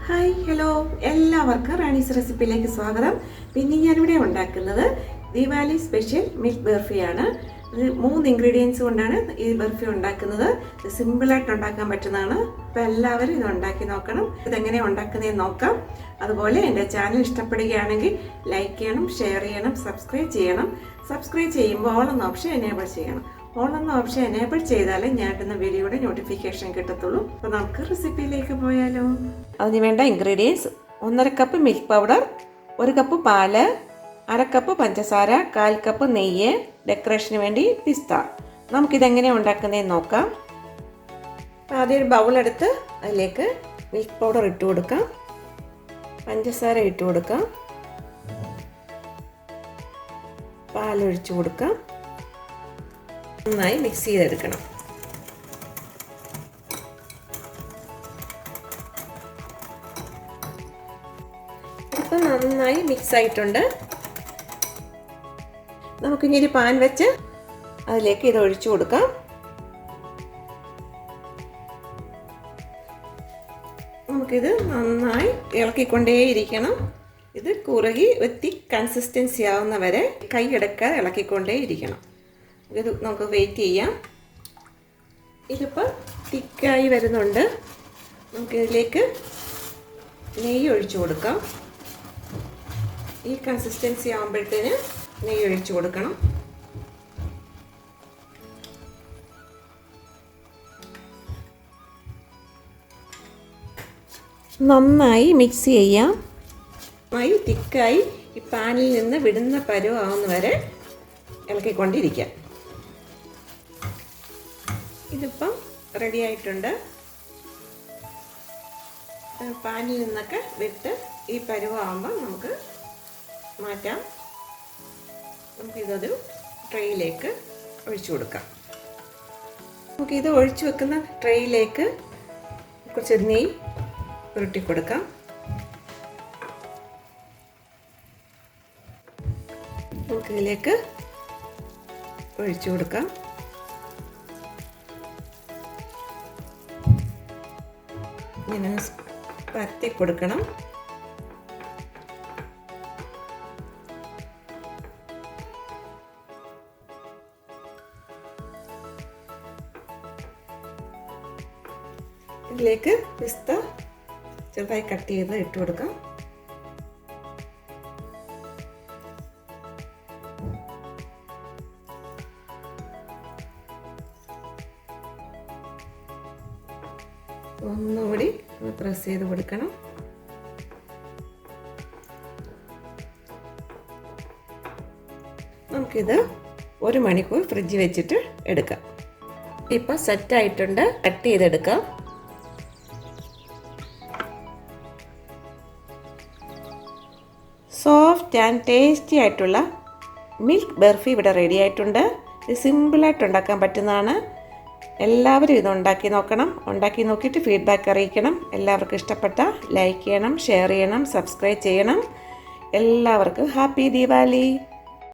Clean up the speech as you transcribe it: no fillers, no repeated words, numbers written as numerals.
Hi hello എല്ലാവർക്കും റാണീസ് റെസിപ്പിയിലേക്ക് സ്വാഗതം. പിന്നെ ഞാനിവിടെ ഉണ്ടാക്കുന്നത് ദിവാലി സ്പെഷ്യൽ മിൽക്ക് ബർഫിയാണ്. ഇത് 3 ഇൻഗ്രീഡിയൻസ് കൊണ്ടാണ് ഈ ബർഫി ഉണ്ടാക്കുന്നത്. ഇത് സിമ്പിളായിട്ട് ഉണ്ടാക്കാൻ പറ്റുന്നതാണ്. അപ്പോൾ എല്ലാവരും ഇത് ഉണ്ടാക്കി നോക്കണം. ഇതെങ്ങനെ ഉണ്ടാക്കുന്നതെന്ന് നോക്കാം. അതുപോലെ എൻ്റെ ചാനൽ ഇഷ്ടപ്പെടുകയാണെങ്കിൽ ലൈക്ക് ചെയ്യണം, ഷെയർ ചെയ്യണം, സബ്സ്ക്രൈബ് ചെയ്യണം. സബ്സ്ക്രൈബ് ചെയ്യുമ്പോൾ ഓൾ എന്ന ഓപ്ഷൻ എനേബിൾ ചെയ്യണം. ഓൾ എന്ന ഓപ്ഷൻ എനേബിൾ ചെയ്താലേ ഞാൻ ഇടുന്ന വീഡിയോയുടെ നോട്ടിഫിക്കേഷൻ കിട്ടത്തുള്ളൂ. അപ്പോൾ നമുക്ക് റെസിപ്പിയിലേക്ക് പോയാലോ. അതിന് വേണ്ട ingredients: 1.5 cup milk powder, 1 cup പാല്, 1/2 കപ്പ് പഞ്ചസാര, 1/4 കപ്പ് നെയ്യ്, ഡെക്കറേഷന് വേണ്ടി പിസ്ത. നമുക്കിതെങ്ങനെ ഉണ്ടാക്കുന്നതെന്ന് നോക്കാം. ആദ്യം ഒരു ബൗളെടുത്ത് അതിലേക്ക് മിൽക്ക് പൗഡർ ഇട്ട് കൊടുക്കാം, പഞ്ചസാര ഇട്ട് കൊടുക്കാം, പാലൊഴിച്ച് കൊടുക്കാം. നന്നായി മിക്സ് ചെയ്തെടുക്കണം. ഇപ്പം നന്നായി മിക്സ് ആയിട്ടുണ്ട്. നമുക്കിനി ഒരു പാൻ വെച്ച് അതിലേക്ക് ഇത് ഒഴിച്ചു കൊടുക്കാം. നമുക്കിത് നന്നായി ഇളക്കിക്കൊണ്ടേയിരിക്കണം. ഇത് കുറുകി ഒത്തി കൺസിസ്റ്റൻസി ആവുന്ന വരെ കൈ എടുക്കാതെ ഇളക്കിക്കൊണ്ടേയിരിക്കണം. ഇത് നമുക്ക് വെയിറ്റ് ചെയ്യാം. ഇതിപ്പോൾ തിക്കായി വരുന്നുണ്ട്. നമുക്കിതിലേക്ക് നെയ്യ് ഒഴിച്ചു കൊടുക്കാം. ഈ കൺസിസ്റ്റൻസി ആകുമ്പോഴത്തേന് നെയ്യ് ഒഴിച്ചു കൊടുക്കണം. നന്നായി മിക്സ് ചെയ്യാം. നന്നായി തിക്കായി ഈ പാനിൽ നിന്ന് വിടുന്ന പരുവാകുന്ന വരെ ഇളക്കിക്കൊണ്ടിരിക്കാം. ഇതിപ്പം റെഡി ആയിട്ടുണ്ട്. പാനിൽ നിന്നൊക്കെ വിട്ട് ഈ പരുവാകുമ്പോൾ നമുക്ക് മാറ്റാം. നമുക്കിതൊരു ട്രേയിലേക്ക് ഒഴിച്ചു കൊടുക്കാം. നമുക്കിത് ഒഴിച്ചു വെക്കുന്ന ട്രേയിലേക്ക് കുറച്ച് നെയ്യ് ഉരുട്ടി കൊടുക്കാം. നമുക്കിതിലേക്ക് ഒഴിച്ചു കൊടുക്കാം. ഇങ്ങനെ പരത്തി കൊടുക്കണം. ഇതിലേക്ക് പിസ്ത ചെറുതായി കട്ട് ചെയ്ത് ഇട്ട് കൊടുക്കാം. ഒന്നുകൂടി പ്രസ് ചെയ്ത് കൊടുക്കണം. നമുക്കിത് 1 മണിക്കൂർ ഫ്രിഡ്ജിൽ വെച്ചിട്ട് എടുക്കാം. ഇപ്പം സെറ്റായിട്ടുണ്ട്. കട്ട് ചെയ്തെടുക്കാം. സോഫ്റ്റ് ആൻഡ് ടേസ്റ്റി ആയിട്ടുള്ള മിൽക്ക് ബർഫി ഇവിടെ റെഡി ആയിട്ടുണ്ട്. ഇത് സിമ്പിളായിട്ട് ഉണ്ടാക്കാൻ പറ്റുന്നതാണ്. എല്ലാവരും ഇത് ഉണ്ടാക്കി നോക്കണം. ഉണ്ടാക്കി നോക്കിയിട്ട് ഫീഡ്ബാക്ക് അറിയിക്കണം. എല്ലാവർക്കും ഇഷ്ടപ്പെട്ട ലൈക്ക് ചെയ്യണം, ഷെയർ ചെയ്യണം, സബ്സ്ക്രൈബ് ചെയ്യണം. എല്ലാവർക്കും ഹാപ്പി ദീപാവലി.